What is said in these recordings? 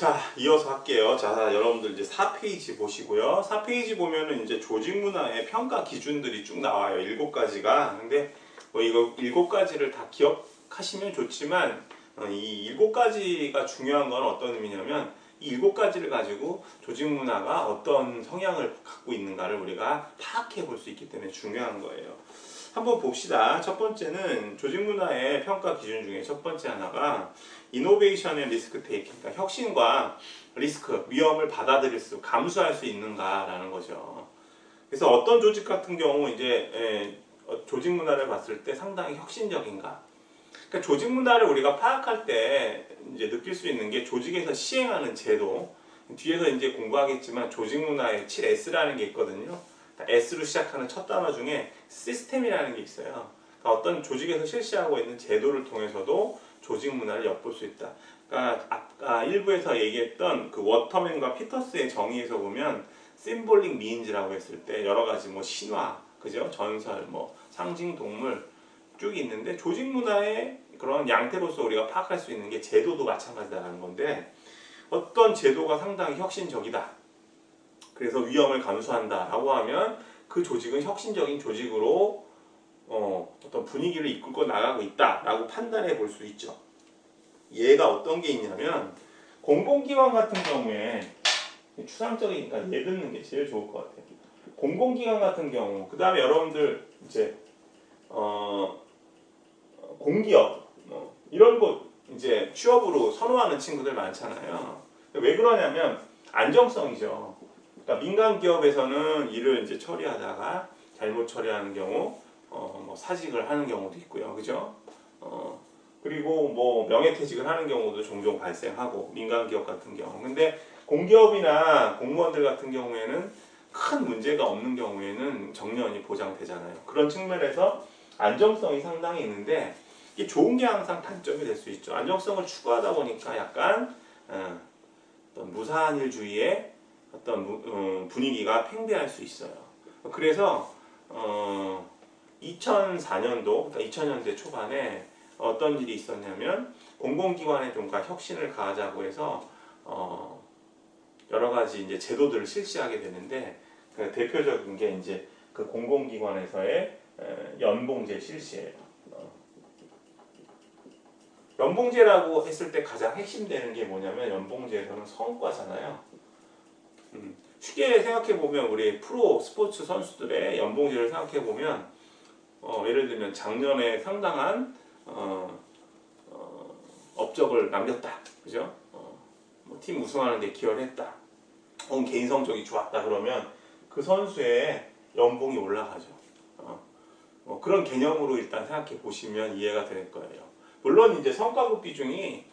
자, 이어서 할게요. 자, 여러분들 이제 4페이지 보시고요. 4페이지 보면은 이제 조직 문화의 평가 기준들이 쭉 나와요. 7가지가. 근데 뭐 이거 7가지를 다 기억하시면 좋지만 이 7가지가 중요한 건 어떤 의미냐면 이 7가지를 가지고 조직 문화가 어떤 성향을 갖고 있는가를 우리가 파악해 볼 수 있기 때문에 중요한 거예요. 한번 봅시다. 첫 번째는 조직 문화의 평가 기준 중에 첫 번째 하나가 이노베이션 앤 리스크 테이킹, 그러니까 혁신과 리스크, 위험을 받아들일 수, 감수할 수 있는가라는 거죠. 그래서 어떤 조직 같은 경우 이제 조직 문화를 봤을 때 상당히 혁신적인가. 그러니까 조직 문화를 우리가 파악할 때 이제 느낄 수 있는 게 조직에서 시행하는 제도, 뒤에서 이제 공부하겠지만 조직 문화의 7S라는 게 있거든요. S로 시작하는 첫 단어 중에 시스템이라는 게 있어요. 그러니까 어떤 조직에서 실시하고 있는 제도를 통해서도 조직 문화를 엿볼 수 있다. 그러니까 아까 일부에서 얘기했던 그 워터맨과 피터스의 정의에서 보면 심볼릭 미인즈라고 했을 때 여러 가지 뭐 신화, 그죠? 전설, 뭐 상징 동물 쭉 있는데 조직 문화의 그런 양태로서 우리가 파악할 수 있는 게 제도도 마찬가지다라는 건데 어떤 제도가 상당히 혁신적이다. 그래서 위험을 감수한다라고 하면 그 조직은 혁신적인 조직으로 어떤 분위기를 이끌고 나가고 있다라고 판단해 볼 수 있죠. 예가 어떤 게 있냐면 공공기관 같은 경우에 추상적이니까 예 듣는 게 제일 좋을 것 같아요. 공공기관 같은 경우, 그 다음에 여러분들 이제 공기업 이런 곳 이제 취업으로 선호하는 친구들 많잖아요. 왜 그러냐면 안정성이죠. 그러니까 민간 기업에서는 일을 이제 처리하다가 잘못 처리하는 경우 뭐 사직을 하는 경우도 있고요, 그죠? 그리고 뭐 명예퇴직을 하는 경우도 종종 발생하고 민간 기업 같은 경우. 근데 공기업이나 공무원들 같은 경우에는 큰 문제가 없는 경우에는 정년이 보장되잖아요. 그런 측면에서 안정성이 상당히 있는데 이게 좋은 게 항상 단점이 될 수 있죠. 안정성을 추구하다 보니까 약간 어떤 무사한일주의의 어떤 분위기가 팽배할 수 있어요. 그래서 2004년도, 그러니까 2000년대 초반에 어떤 일이 있었냐면 공공기관에 좀가 혁신을 가하자고 해서 여러 가지 이제 제도들을 실시하게 되는데 그 대표적인 게 이제 그 공공기관에서의 연봉제 실시예요. 연봉제라고 했을 때 가장 핵심되는 게 뭐냐면 연봉제에서는 성과잖아요. 쉽게 생각해 보면 우리 프로 스포츠 선수들의 연봉제를 생각해 보면 예를 들면 작년에 상당한 업적을 남겼다, 그죠? 뭐 팀 우승하는 데 기여를 했다, 개인 성적이 좋았다 그러면 그 선수의 연봉이 올라가죠. 그런 개념으로 일단 생각해 보시면 이해가 될 거예요. 물론 이제 성과급 비중이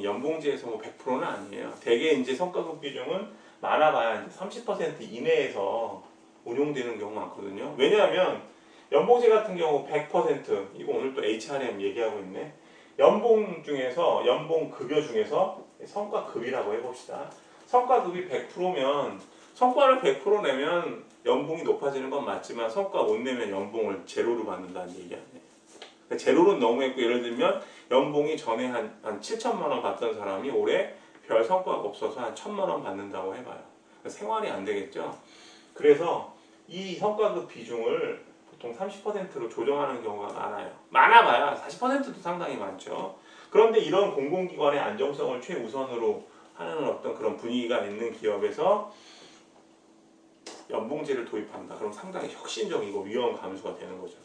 연봉제에서 뭐 100%는 아니에요. 대개 이제 성과급 비중은 많아봐야 이제 30% 이내에서 운용되는 경우가 많거든요. 왜냐하면 연봉제 같은 경우 100%, 이거 오늘 또 HRM 얘기하고 있네. 연봉 중에서, 연봉 급여 중에서 성과급이라고 해봅시다. 성과급이 100%면 성과를 100% 내면 연봉이 높아지는 건 맞지만 성과 못 내면 연봉을 제로로 받는다는 얘기 아니에요. 그러니까 제로는 너무했고, 예를 들면 연봉이 전에 한 7천만 원 받던 사람이 올해 별 성과가 없어서 한 1,000만 원 받는다고 해봐요. 생활이 안 되겠죠. 그래서 이 성과급 비중을 보통 30%로 조정하는 경우가 많아요. 많아봐야 40%도 상당히 많죠. 그런데 이런 공공기관의 안정성을 최우선으로 하는 어떤 그런 분위기가 있는 기업에서 연봉제를 도입한다. 그럼 상당히 혁신적이고 위험 감수가 되는 거죠.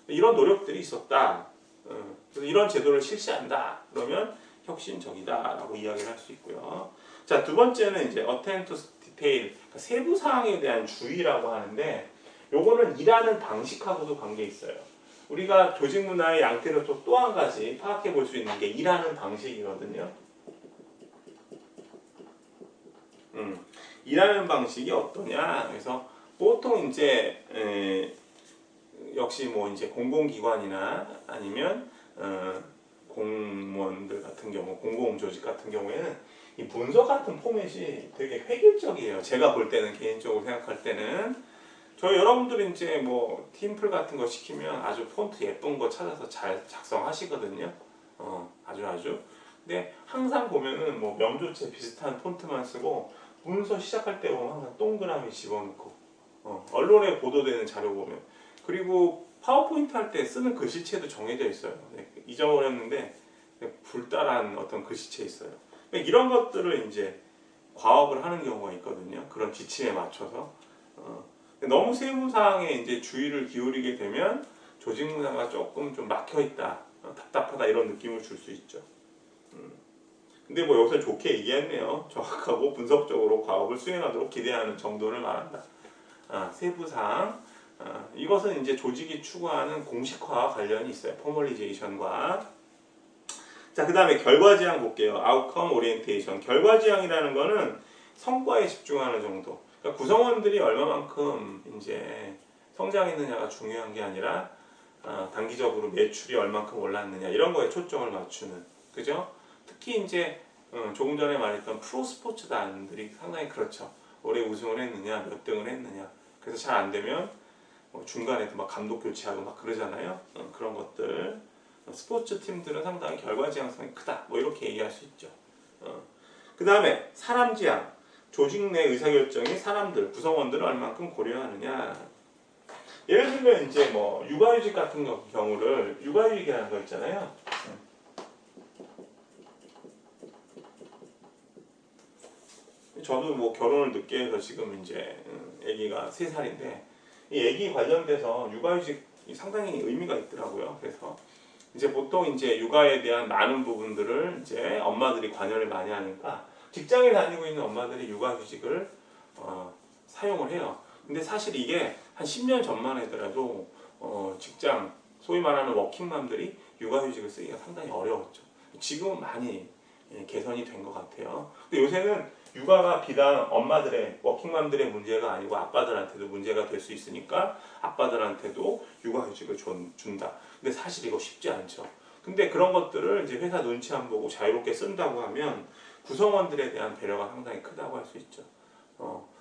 이런 노력들이 있었다. 그래서 이런 제도를 실시한다. 그러면 혁신적이다라고 이야기를 할 수 있고요. 자, 두 번째는 이제 attention to detail, 그러니까 세부 사항에 대한 주의라고 하는데, 요거는 일하는 방식하고도 관계 있어요. 우리가 조직 문화의 양태로서 또 한 가지 파악해 볼 수 있는 게 일하는 방식이거든요. 일하는 방식이 어떠냐? 그래서 보통 이제 역시 뭐 이제 공공기관이나 아니면 공무원들 같은 경우, 공공조직 같은 경우에는 이 문서 같은 포맷이 되게 획일적이에요. 제가 볼 때는, 개인적으로 생각할 때는 여러분들이 이제 뭐 팀플 같은 거 시키면 아주 폰트 예쁜 거 찾아서 잘 작성하시거든요. 아주 근데 항상 보면은 뭐 명조체 비슷한 폰트만 쓰고 문서 시작할 때 보면 항상 동그라미 집어넣고 언론에 보도되는 자료 보면 그리고 파워포인트 할 때 쓰는 글씨체도 정해져 있어요. 네, 잊어버렸는데 불달한 어떤 글씨체 있어요. 그러니까 이런 것들을 이제 과업을 하는 경우가 있거든요. 그런 지침에 맞춰서 너무 세부 사항에 이제 주의를 기울이게 되면 조직 문화가 조금 좀 막혀 있다, 답답하다 이런 느낌을 줄 수 있죠. 근데 뭐 여기서 좋게 얘기했네요. 정확하고 분석적으로 과업을 수행하도록 기대하는 정도를 말한다. 세부 사항. 이것은 이제 조직이 추구하는 공식화와 관련이 있어요. 포멀리제이션과. 자, 그 다음에 결과지향 볼게요. Outcome Orientation. 결과지향이라는 거는 성과에 집중하는 정도. 그러니까 구성원들이 얼마만큼 이제 성장했느냐가 중요한 게 아니라 단기적으로 매출이 얼만큼 올랐느냐 이런 거에 초점을 맞추는, 그죠? 특히 이제 조금 전에 말했던 프로 스포츠단들이 상당히 그렇죠. 올해 우승을 했느냐, 몇 등을 했느냐. 그래서 잘 안 되면 중간에도 막 감독 교체하고 막 그러잖아요. 그런 것들. 스포츠 팀들은 상당히 결과 지향성이 크다. 뭐 이렇게 얘기할 수 있죠. 그 다음에 사람 지향. 조직 내 의사결정이 사람들, 구성원들을 얼만큼 고려하느냐. 예를 들면 이제 뭐 육아휴직 같은 경우를 육아휴직이라는 거 있잖아요. 저도 뭐 결혼을 늦게 해서 지금 이제 아기가 3살인데 이 아기 관련돼서 육아휴직이 상당히 의미가 있더라고요. 그래서 이제 보통 이제 육아에 대한 많은 부분들을 이제 엄마들이 관여를 많이 하니까 직장에 다니고 있는 엄마들이 육아휴직을 사용을 해요. 근데 사실 이게 한 10년 전만 하더라도 직장 소위 말하는 워킹맘들이 육아휴직을 쓰기가 상당히 어려웠죠. 지금은 많이 개선이 된 것 같아요. 근데 요새는 육아가 비단 엄마들의 워킹맘들의 문제가 아니고 아빠들한테도 문제가 될 수 있으니까 아빠들한테도 육아휴직을 준다. 근데 사실 이거 쉽지 않죠. 근데 그런 것들을 이제 회사 눈치 안 보고 자유롭게 쓴다고 하면 구성원들에 대한 배려가 상당히 크다고 할 수 있죠.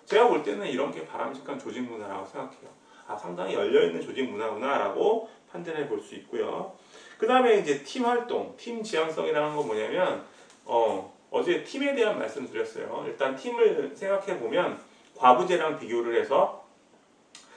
제가 볼 때는 이런 게 바람직한 조직 문화라고 생각해요. 상당히 열려있는 조직 문화구나라고 판단해 볼 수 있고요. 그 다음에 이제 팀 활동, 팀 지향성이라는 건 뭐냐면 어제 팀에 대한 말씀 드렸어요. 일단 팀을 생각해 보면 과부제랑 비교를 해서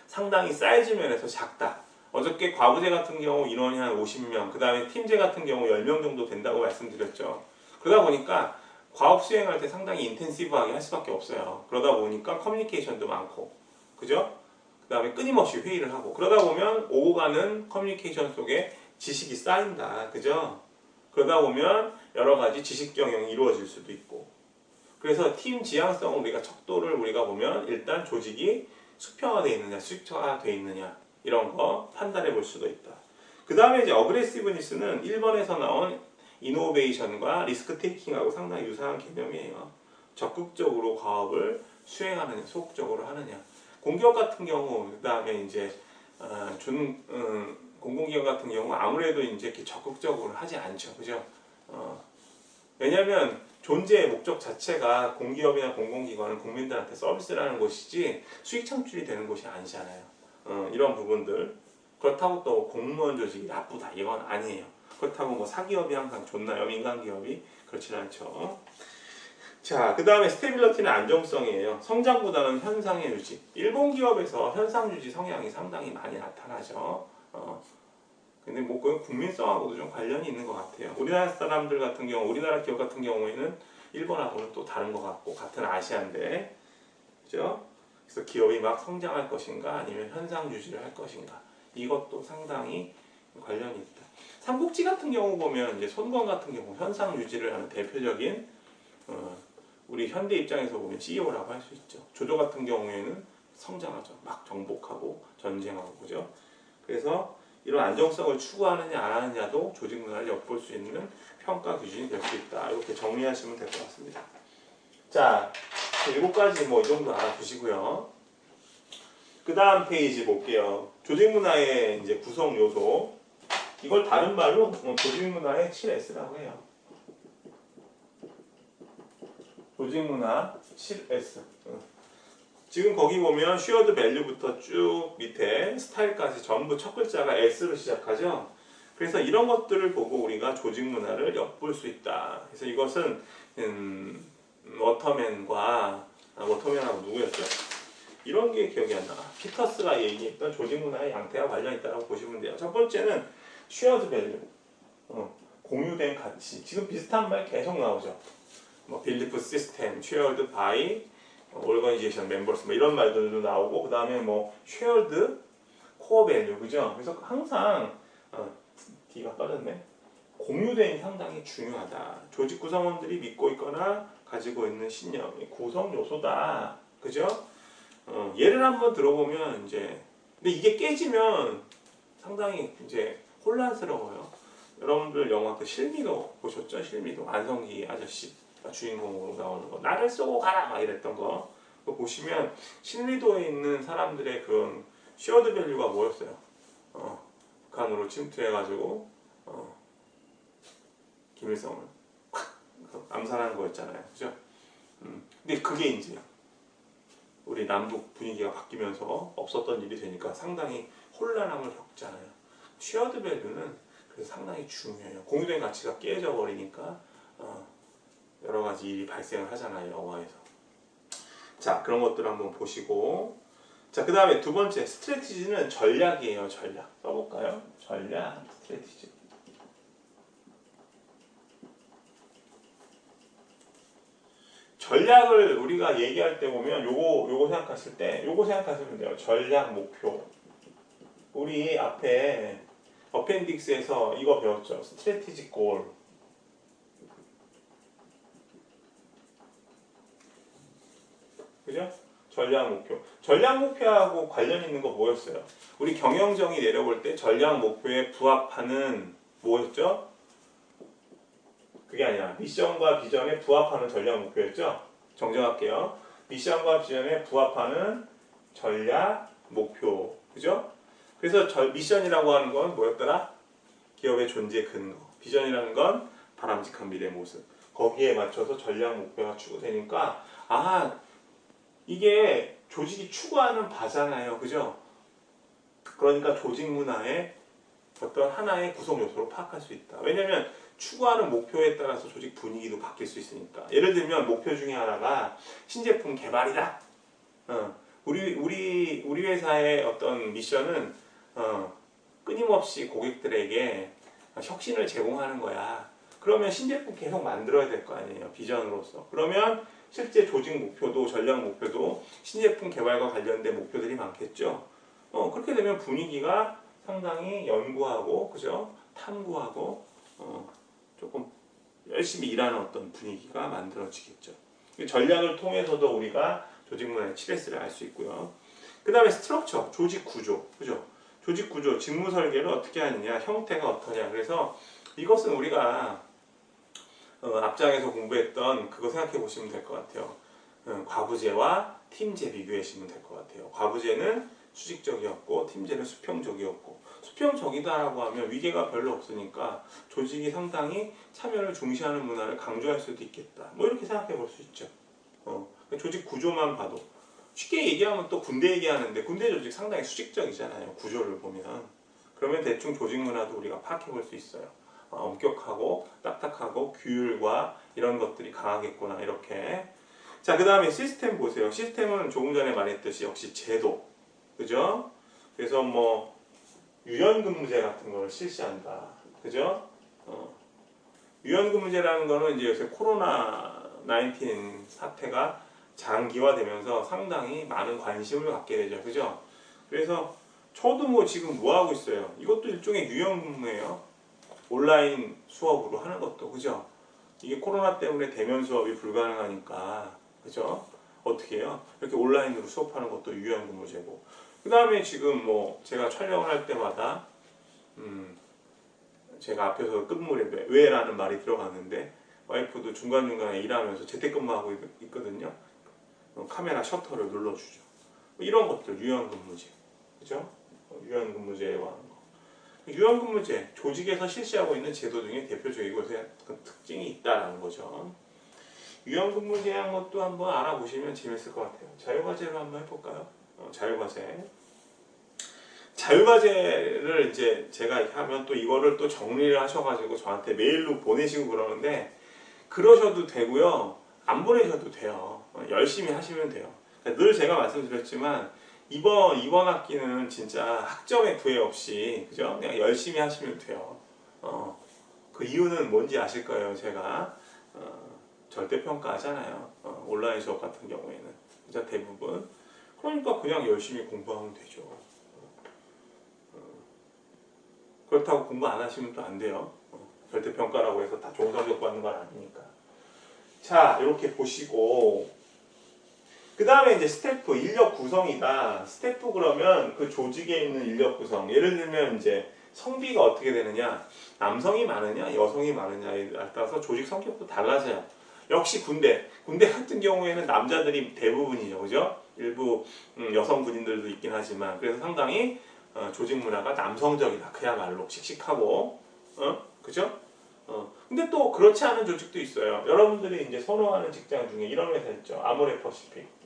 상당히 사이즈 면에서 작다. 어저께 과부제 같은 경우 인원이 한 50명, 그 다음에 팀제 같은 경우 10명 정도 된다고 말씀드렸죠. 그러다 보니까 과업 수행할 때 상당히 인텐시브하게 할 수밖에 없어요. 그러다 보니까 커뮤니케이션도 많고, 그죠? 그 다음에 끊임없이 회의를 하고, 그러다 보면 오고 가는 커뮤니케이션 속에 지식이 쌓인다, 그죠? 그러다 보면 여러 가지 지식 경영이 이루어질 수도 있고, 그래서 팀 지향성을 우리가 척도를 우리가 보면 일단 조직이 수평화되어 있느냐, 수직화되어 있느냐 이런 거 판단해 볼 수도 있다. 그 다음에 이제 어그레시브니스는 1번에서 나온 이노베이션과 리스크 테이킹하고 상당히 유사한 개념이에요. 적극적으로 과업을 수행하느냐, 소극적으로 하느냐. 공기업 같은 경우, 그 다음에 이제 공공기업 같은 경우 아무래도 이제 이렇게 적극적으로 하지 않죠, 그죠? 왜냐하면 존재의 목적 자체가 공기업이나 공공기관은 국민들한테 서비스를 하는 곳이지 수익 창출이 되는 곳이 아니잖아요. 이런 부분들. 그렇다고 또 공무원 조직이 나쁘다 이건 아니에요. 그렇다고 뭐 사기업이 항상 좋나요? 민간기업이? 그렇진 않죠. 자, 그 다음에 스테빌러티는 안정성이에요. 성장보다는 현상의 유지. 일본 기업에서 현상 유지 성향이 상당히 많이 나타나죠. 근데 뭐 그건 국민성하고도 좀 관련이 있는 것 같아요. 우리나라 사람들 같은 경우, 우리나라 기업 같은 경우에는 일본하고는 또 다른 것 같고 같은 아시아인데, 그죠? 그래서 기업이 막 성장할 것인가 아니면 현상 유지를 할 것인가 이것도 상당히 관련이 있다. 삼국지 같은 경우 보면 이제 손권 같은 경우 현상 유지를 하는 대표적인 우리 현대 입장에서 보면 CEO라고 할 수 있죠. 조조 같은 경우에는 성장하죠. 막 정복하고 전쟁하고, 그죠? 그래서 이런 안정성을 추구하느냐 안 하느냐도 조직 문화를 엿볼 수 있는 평가 기준이 될 수 있다. 이렇게 정리하시면 될 것 같습니다. 자, 7가지 뭐 이 정도 알아두시고요. 그 다음 페이지 볼게요. 조직 문화의 이제 구성 요소. 이걸 다른 말로 조직 문화의 7S라고 해요. 조직 문화 7S. 지금 거기 보면 슈어드 밸류부터 쭉 밑에 스타일까지 전부 첫 글자가 S로 시작하죠. 그래서 이런 것들을 보고 우리가 조직 문화를 엿볼 수 있다. 그래서 이것은 워터맨하고 누구였죠? 이런 게 기억이 안 나. 피터스가 얘기했던 조직 문화의 양태와 관련이 있다고 보시면 돼요. 첫 번째는 shared value, 공유된 가치. 지금 비슷한 말 계속 나오죠. 뭐 belief system, shared by organization members, 뭐 이런 말들도 나오고, 그 다음에 뭐 shared core value, 그죠? 그래서 항상 D가 빠졌네. 공유됨이 상당히 중요하다. 조직 구성원들이 믿고 있거나 가지고 있는 신념이 구성 요소다. 그죠? 예를 한번 들어보면 이제 근데 이게 깨지면 상당히 이제 혼란스러워요. 여러분들 영화 그 실미도 보셨죠? 실미도 안성기 아저씨가 주인공으로 나오는 거. 나를 쏘고 가라 막 이랬던 거. 그거 보시면 실미도에 있는 사람들의 그런 쉐어드 밸류가 뭐였어요? 북한으로 침투해가지고 김일성을 암살하는 거였잖아요, 그죠? 근데 그게 이제 우리 남북 분위기가 바뀌면서 없었던 일이 되니까 상당히 혼란함을 겪잖아요. 쉐어드 밸류는 그래서 상당히 중요해요. 공유된 가치가 깨져 버리니까 여러 가지 일이 발생을 하잖아요, 영화에서. 자, 그런 것들 한번 보시고. 자, 그 다음에 두 번째 스트래티지는 전략이에요. 전략 써볼까요? 전략, 스트래티지. 전략을 우리가 얘기할 때 보면 요거 생각하실 때 요거 생각하시면 돼요. 전략 목표. 우리 앞에 어펜딕스에서 이거 배웠죠. 스트래티지 골. 그죠? 전략 목표. 전략 목표하고 관련 있는 거 뭐였어요? 우리 경영정의 내려볼 때 전략 목표에 부합하는 뭐였죠? 그게 아니라 미션과 비전에 부합하는 전략 목표였죠? 정정할게요. 미션과 비전에 부합하는 전략 목표. 그죠? 그래서 미션이라고 하는 건 뭐였더라? 기업의 존재 근거. 비전이라는 건 바람직한 미래 모습. 거기에 맞춰서 전략 목표가 추구되니까 이게 조직이 추구하는 바잖아요. 그죠? 그러니까 조직 문화의 어떤 하나의 구성 요소로 파악할 수 있다. 왜냐면 추구하는 목표에 따라서 조직 분위기도 바뀔 수 있으니까. 예를 들면 목표 중에 하나가 신제품 개발이다. 우리 회사의 어떤 미션은 끊임없이 고객들에게 혁신을 제공하는 거야. 그러면 신제품 계속 만들어야 될 거 아니에요. 비전으로서. 그러면 실제 조직 목표도 전략 목표도 신제품 개발과 관련된 목표들이 많겠죠. 그렇게 되면 분위기가 상당히 연구하고, 그죠? 탐구하고, 조금 열심히 일하는 어떤 분위기가 만들어지겠죠. 전략을 통해서도 우리가 조직 문화의 치레스를 알 수 있고요. 그 다음에 스트럭처, 조직 구조, 그죠? 조직 구조, 직무 설계를 어떻게 하느냐, 형태가 어떠냐. 그래서 이것은 우리가 앞장에서 공부했던 그거 생각해 보시면 될 것 같아요. 과부제와 팀제 비교해 보시면 될 것 같아요. 과부제는 수직적이었고 팀제는 수평적이었고, 수평적이다라고 하면 위계가 별로 없으니까 조직이 상당히 참여를 중시하는 문화를 강조할 수도 있겠다. 뭐 이렇게 생각해 볼 수 있죠. 조직 구조만 봐도 쉽게 얘기하면 또 군대 얘기하는데 군대 조직 상당히 수직적이잖아요. 구조를 보면. 그러면 대충 조직 문화도 우리가 파악해 볼 수 있어요. 엄격하고 딱딱하고 규율과 이런 것들이 강하겠구나 이렇게. 자, 그 다음에 시스템 보세요. 시스템은 조금 전에 말했듯이 역시 제도, 그죠? 그래서 뭐 유연근무제 같은 걸 실시한다, 그죠? 유연근무제라는 거는 이제 요새 코로나 19 사태가 장기화되면서 상당히 많은 관심을 갖게 되죠, 그죠? 그래서 저도 뭐 지금 뭐 하고 있어요? 이것도 일종의 유연근무예요. 온라인 수업으로 하는 것도, 그죠? 이게 코로나 때문에 대면 수업이 불가능하니까, 그죠? 어떻게 해요? 이렇게 온라인으로 수업하는 것도 유연근무제고. 그 다음에 지금 뭐 제가 촬영을 할 때마다 제가 앞에서 끝물에 왜라는 말이 들어갔는데 와이프도 중간중간에 일하면서 재택근무하고 있거든요. 카메라 셔터를 눌러주죠. 이런 것들 유연근무제, 그죠? 유연근무제에 하는 거. 유연근무제, 조직에서 실시하고 있는 제도 중에 대표적이고 특징이 있다라는 거죠. 유연근무제 한 것도 한번 알아보시면 재밌을 것 같아요. 자유과제로 한번 해볼까요? 자유과제. 자유과제를 이제 제가 이렇게 하면 또 이거를 또 정리를 하셔가지고 저한테 메일로 보내시고 그러는데 그러셔도 되고요. 안 보내셔도 돼요. 열심히 하시면 돼요. 그러니까 늘 제가 말씀드렸지만 이번 학기는 진짜 학점에 구애 없이 그죠? 그냥 열심히 하시면 돼요. 그 이유는 뭔지 아실 거예요. 제가 절대평가 하잖아요. 온라인 수업 같은 경우에는 진짜 대부분. 그러니까 그냥 열심히 공부하면 되죠. 그렇다고 공부 안 하시면 또 안 돼요. 절대평가라고 해서 다 좋은 성적 받는 건 아니니까. 자, 이렇게 보시고 그 다음에 이제 스태프 인력 구성이다. 스태프 그러면 그 조직에 있는 인력 구성. 예를 들면 이제 성비가 어떻게 되느냐, 남성이 많으냐, 여성이 많으냐에 따라서 조직 성격도 달라져요. 역시 군대 같은 경우에는 남자들이 대부분이죠, 그죠? 일부 여성 군인들도 있긴 하지만 그래서 상당히 조직 문화가 남성적이다. 그야말로 씩씩하고, 그죠? 근데 또 그렇지 않은 조직도 있어요. 여러분들이 이제 선호하는 직장 중에 이런 회사 있죠. 아모레퍼시픽.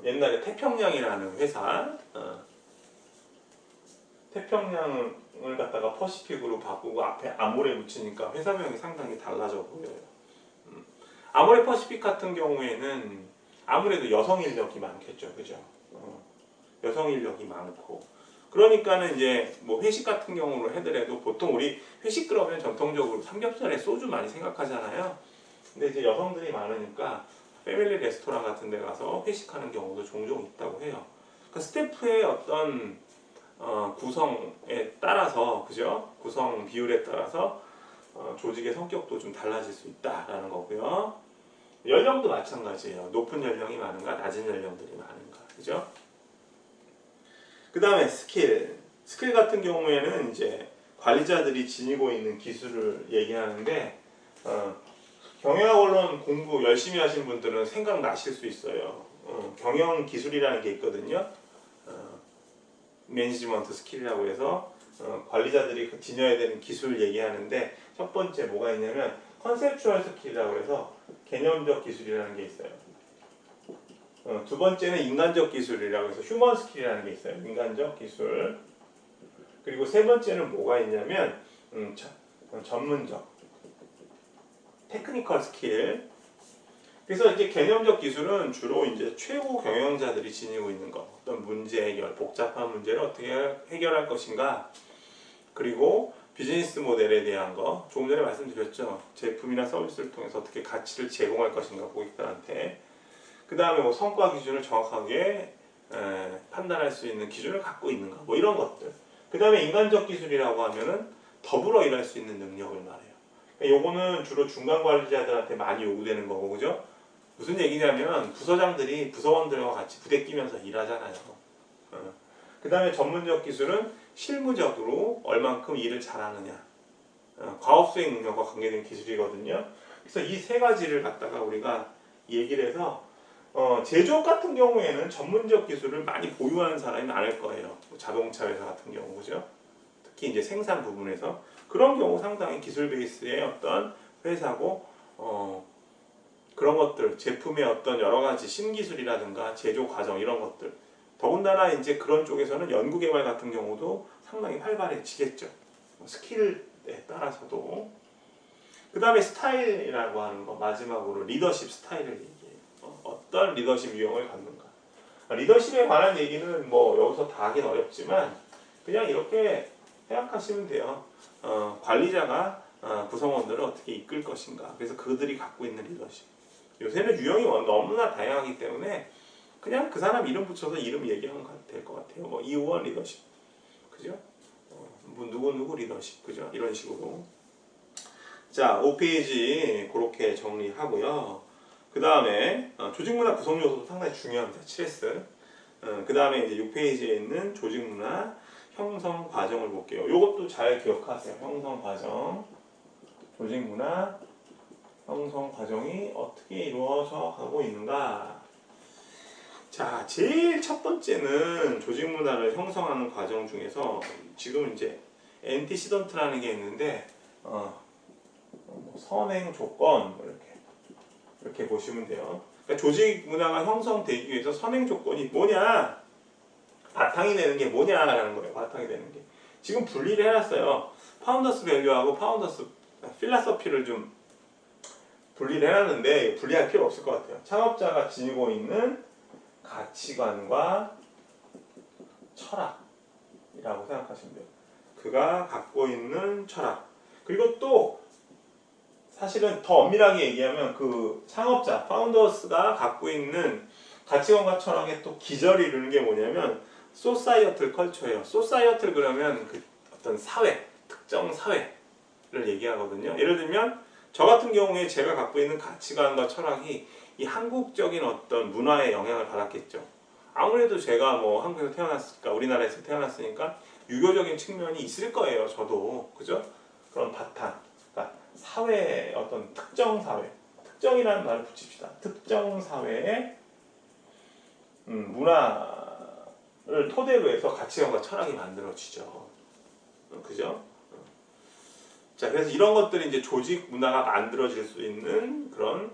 옛날에 태평양이라는 회사, 태평양을 갖다가 퍼시픽으로 바꾸고 앞에 아모레 붙이니까 회사명이 상당히 달라져 보여요. 아모레 퍼시픽 같은 경우에는 아무래도 여성 인력이 많겠죠, 그죠? 여성 인력이 많고, 그러니까는 이제 뭐 회식 같은 경우로 해더라도 보통 우리 회식 그러면 전통적으로 삼겹살에 소주 많이 생각하잖아요. 근데 이제 여성들이 많으니까 패밀리 레스토랑 같은 데 가서 회식하는 경우도 종종 있다고 해요. 그러니까 스태프의 어떤 구성에 따라서, 그죠? 구성 비율에 따라서 조직의 성격도 좀 달라질 수 있다라는 거고요. 연령도 마찬가지예요. 높은 연령이 많은가, 낮은 연령들이 많은가, 그죠? 그 다음에 스킬 같은 경우에는 이제 관리자들이 지니고 있는 기술을 얘기하는데 경영학 원론 공부 열심히 하신 분들은 생각나실 수 있어요. 경영 기술이라는 게 있거든요. 매니지먼트 스킬이라고 해서 관리자들이 지녀야 되는 기술 얘기하는데 첫 번째 뭐가 있냐면 컨셉추얼 스킬이라고 해서 개념적 기술이라는 게 있어요. 두 번째는 인간적 기술이라고 해서 휴먼 스킬이라는 게 있어요. 인간적 기술. 그리고 세 번째는 뭐가 있냐면 전문적 테크니컬 스킬. 그래서 이제 개념적 기술은 주로 이제 최고 경영자들이 지니고 있는 거. 어떤 문제 해결, 복잡한 문제를 어떻게 해결할 것인가. 그리고 비즈니스 모델에 대한 거. 조금 전에 말씀드렸죠. 제품이나 서비스를 통해서 어떻게 가치를 제공할 것인가 고객들한테. 그 다음에 뭐 성과 기준을 정확하게 판단할 수 있는 기준을 갖고 있는가. 뭐 이런 것들. 그 다음에 인간적 기술이라고 하면은 더불어 일할 수 있는 능력을 말해요. 요거는 주로 중간 관리자들한테 많이 요구되는 거고, 그죠? 무슨 얘기냐면 부서장들이 부서원들과 같이 부대 끼면서 일하잖아요. 그 다음에 전문적 기술은 실무적으로 얼만큼 일을 잘하느냐, 과업 수행 능력과 관계된 기술이거든요. 그래서 이 세 가지를 갖다가 우리가 얘기를 해서 제조업 같은 경우에는 전문적 기술을 많이 보유하는 사람이 많을 거예요. 자동차 회사 같은 경우, 그죠? 특히 이제 생산 부분에서 그런 경우 상당히 기술 베이스의 어떤 회사고, 그런 것들, 제품의 어떤 여러 가지 신기술이라든가 제조 과정 이런 것들. 더군다나 이제 그런 쪽에서는 연구개발 같은 경우도 상당히 활발해지겠죠. 스킬에 따라서도. 그 다음에 스타일이라고 하는 거, 마지막으로 리더십 스타일을 얘기해요. 어떤 리더십 유형을 갖는가. 리더십에 관한 얘기는 뭐 여기서 다 하긴 어렵지만 그냥 이렇게 생각하시면 돼요. 관리자가 구성원들을 어떻게 이끌 것인가. 그래서 그들이 갖고 있는 리더십. 요새는 유형이 너무나 다양하기 때문에 그냥 그 사람 이름 붙여서 이름 얘기하면 될 것 같아요. 뭐 이호원 리더십, 그죠? 뭐 누구 리더십, 그죠? 이런 식으로. 자, 5페이지 그렇게 정리하고요. 그 다음에 조직문화 구성 요소도 상당히 중요합니다. 7S. 그 다음에 이제 6페이지에 있는 조직문화 형성 과정을 볼게요. 이것도 잘 기억하세요. 형성 과정, 조직문화 형성 과정이 어떻게 이루어져 가고 있는가. 자, 제일 첫 번째는 조직문화를 형성하는 과정 중에서 지금 이제 엔티시던트라는 게 있는데 선행 조건 이렇게 보시면 돼요. 그러니까 조직 문화가 형성되기 위해서 선행 조건이 뭐냐? 바탕이 되는 게 뭐냐라는 거예요. 바탕이 되는 게. 지금 분리를 해놨어요. 파운더스 밸류하고 파운더스 필라서피를 좀 분리를 해놨는데 분리할 필요 없을 것 같아요. 창업자가 지니고 있는 가치관과 철학이라고 생각하시면 돼요. 그가 갖고 있는 철학. 그리고 또 사실은 더 엄밀하게 얘기하면 그 창업자, 파운더스가 갖고 있는 가치관과 철학의 또 기저를 이루는 게 뭐냐면 소사이어틀 컬처예요. 소사이어틀 그러면 그 어떤 사회, 특정 사회를 얘기하거든요. 예를 들면 저 같은 경우에 제가 갖고 있는 가치관과 철학이 이 한국적인 어떤 문화의 영향을 받았겠죠. 아무래도 제가 뭐 한국에서 태어났으니까, 우리나라에서 태어났으니까 유교적인 측면이 있을 거예요. 저도 그죠? 그런 바탕, 그러니까 사회의 어떤 특정 사회, 특정이라는 말을 붙입시다. 특정 사회의 문화를 토대로 해서 가치관과 철학이 만들어지죠. 그죠? 자, 그래서 이런 것들이 이제 조직 문화가 만들어질 수 있는 그런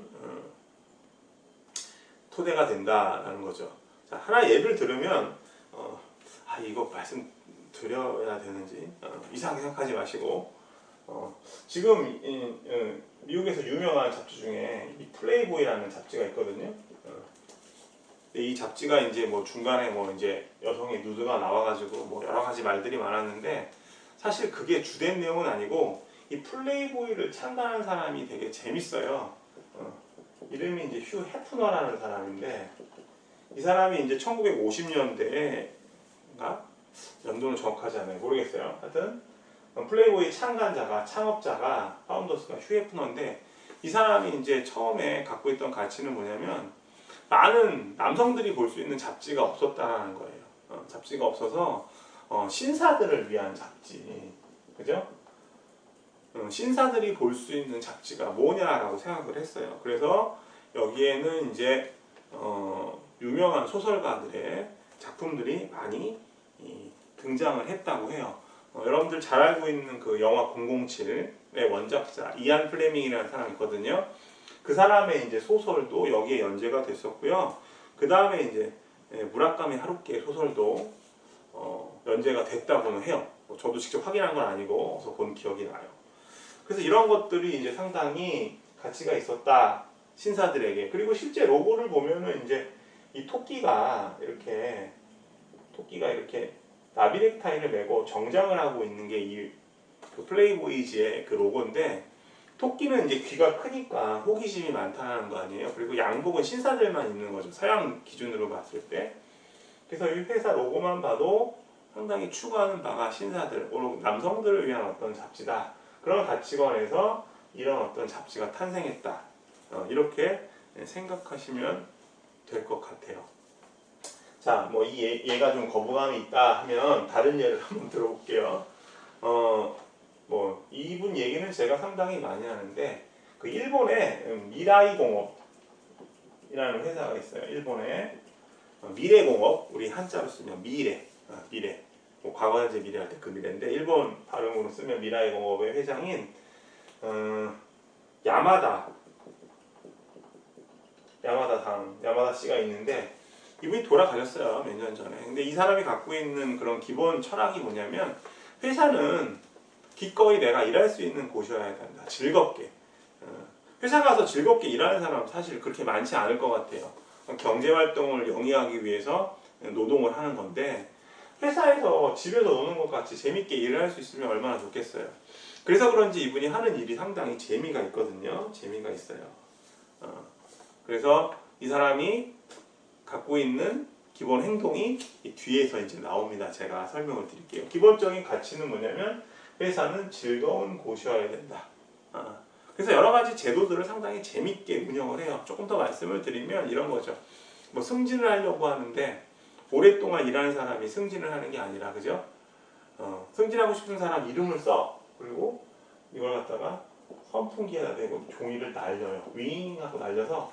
토대가 된다라는 거죠. 자, 하나 예를 들으면 이거 말씀드려야 되는지 이상하게 생각하지 마시고 지금 미국에서 유명한 잡지 중에 이 플레이보이라는 잡지가 있거든요. 이 잡지가 이제 뭐 중간에 뭐 이제 여성의 누드가 나와가지고 뭐 여러 가지 말들이 많았는데 사실 그게 주된 내용은 아니고 이 플레이보이를 창간한 사람이 되게 재밌어요. 이름이 이제 휴 해프너라는 사람인데 이 사람이 이제 1950년대인가 연도는 정확하지 않아요. 모르겠어요. 하여튼 플레이보이 창간자가 창업자가 파운더스가 휴 해프너인데 이 사람이 이제 처음에 갖고 있던 가치는 뭐냐면 많은 남성들이 볼 수 있는 잡지가 없었다라는 거예요. 잡지가 없어서 신사들을 위한 잡지, 그죠? 신사들이 볼 수 있는 잡지가 뭐냐라고 생각을 했어요. 그래서 여기에는 이제 유명한 소설가들의 작품들이 많이 등장을 했다고 해요. 여러분들 잘 알고 있는 그 영화 007의 원작자 이안 플레밍이라는 사람이 있거든요. 그 사람의 이제 소설도 여기에 연재가 됐었고요. 그 다음에 이제 무라카미 하루키의 소설도 연재가 됐다고는 해요. 저도 직접 확인한 건 아니고 어서 본 기억이 나요. 그래서 이런 것들이 이제 상당히 가치가 있었다 신사들에게. 그리고 실제 로고를 보면은 이제 이 토끼가 이렇게 나비넥타이를 메고 정장을 하고 있는 게 이 그 플레이보이즈의 그 로고인데 토끼는 이제 귀가 크니까 호기심이 많다는 거 아니에요. 그리고 양복은 신사들만 입는 거죠. 서양 기준으로 봤을 때. 그래서 이 회사 로고만 봐도 상당히 추구하는 바가 신사들, 남성들을 위한 어떤 잡지다. 그런 가치관에서 이런 어떤 잡지가 탄생했다. 이렇게 생각하시면 될 것 같아요. 자, 뭐 이 얘가 좀 거부감이 있다 하면 다른 예를 한번 들어볼게요. 뭐 이분 얘기는 제가 상당히 많이 하는데 그 일본의 미라이공업이라는 회사가 있어요. 일본의 미래공업, 우리 한자로 쓰면 미래, 뭐 과거 현재 미래 할 때 그 미래인데 일본 발음으로 쓰면 미라이공업의 회장인 야마다 씨가 있는데 이분이 돌아가셨어요. 몇 년 전에. 근데 이 사람이 갖고 있는 그런 기본 철학이 뭐냐면 회사는 기꺼이 내가 일할 수 있는 곳이어야 된다. 즐겁게. 회사 가서 즐겁게 일하는 사람 사실 그렇게 많지 않을 것 같아요. 경제활동을 영위하기 위해서 노동을 하는 건데 회사에서 집에서 노는 것 같이 재밌게 일을 할 수 있으면 얼마나 좋겠어요. 그래서 그런지 이분이 하는 일이 상당히 재미가 있거든요. 재미가 있어요. 그래서 이 사람이 갖고 있는 기본 행동이 이 뒤에서 이제 나옵니다. 제가 설명을 드릴게요. 기본적인 가치는 뭐냐면 회사는 즐거운 곳이어야 된다. 그래서 여러 가지 제도들을 상당히 재밌게 운영을 해요. 조금 더 말씀을 드리면 이런 거죠. 뭐 승진을 하려고 하는데 오랫동안 일하는 사람이 승진을 하는 게 아니라, 그죠? 승진하고 싶은 사람 이름을 써. 그리고 이걸 갖다가 선풍기에다 대고 종이를 날려요. 윙 하고 날려서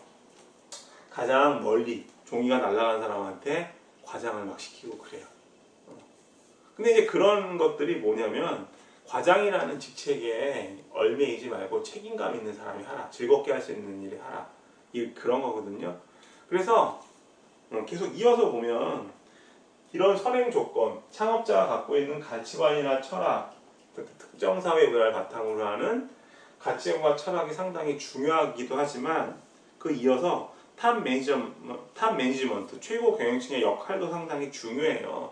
가장 멀리 종이가 날아간 사람한테 과장을 막 시키고 그래요. 근데 이제 그런 것들이 뭐냐면 과장이라는 직책에 얽매이지 말고 책임감 있는 사람이 하라. 즐겁게 할 수 있는 일을 하라. 그런 거거든요. 그래서 계속 이어서 보면 이런 선행 조건, 창업자가 갖고 있는 가치관이나 철학, 특정 사회 문화를 바탕으로 하는 가치관과 철학이 상당히 중요하기도 하지만 그 이어서 탑 매니지먼트, 최고 경영층의 역할도 상당히 중요해요.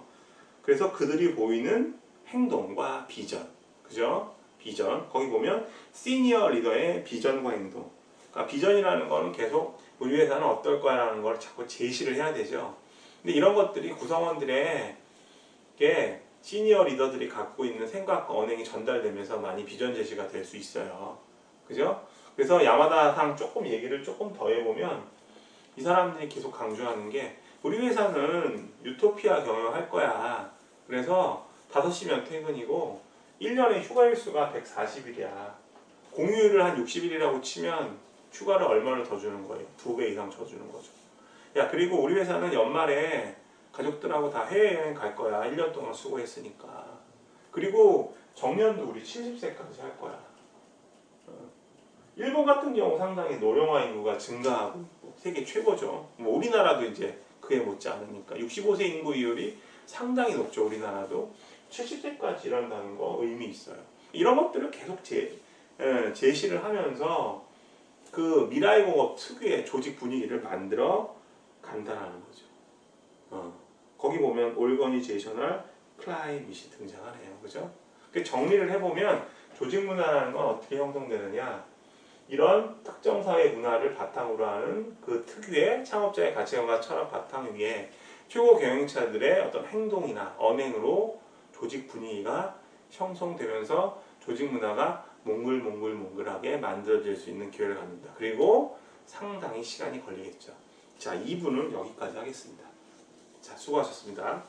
그래서 그들이 보이는 행동과 비전, 그죠? 비전, 거기 보면 시니어 리더의 비전과 행동. 그러니까 비전이라는 거는 계속 우리 회사는 어떨 거야라는 걸 자꾸 제시를 해야 되죠. 근데 이런 것들이 구성원들에게 시니어 리더들이 갖고 있는 생각과 언행이 전달되면서 많이 비전 제시가 될 수 있어요. 그죠? 그래서 야마다상 조금 얘기를 조금 더 해보면 이 사람들이 계속 강조하는 게 우리 회사는 유토피아 경영할 거야. 그래서 5시면 퇴근이고 1년에 휴가일수가 140일이야. 공휴일을 한 60일이라고 치면 휴가를 얼마를 더 주는 거예요? 2배 이상 더 주는 거죠. 야, 그리고 우리 회사는 연말에 가족들하고 다 해외여행 갈 거야. 1년 동안 수고했으니까. 그리고 정년도 우리 70세까지 할 거야. 일본 같은 경우 상당히 노령화 인구가 증가하고 있고 세계 최고죠. 뭐 우리나라도 이제 그에 못지 않으니까 65세 인구 이율이 상당히 높죠. 우리나라도 70세까지 일한다는 거 의미 있어요. 이런 것들을 계속 제시를 하면서 그 미라이 공업 특유의 조직 분위기를 만들어 간다는 거죠. 거기 보면 오르거니제이셔널 클라이밋이 등장하네요. 그죠? 정리를 해보면 조직 문화라는 건 어떻게 형성되느냐, 이런 특정 사회 문화를 바탕으로 하는 그 특유의 창업자의 가치관과 철학 바탕 위에 최고 경영자들의 어떤 행동이나 언행으로 조직 분위기가 형성되면서 조직 문화가 몽글몽글하게 만들어질 수 있는 기회를 갖는다. 그리고 상당히 시간이 걸리겠죠. 자, 2부는 여기까지 하겠습니다. 자, 수고하셨습니다.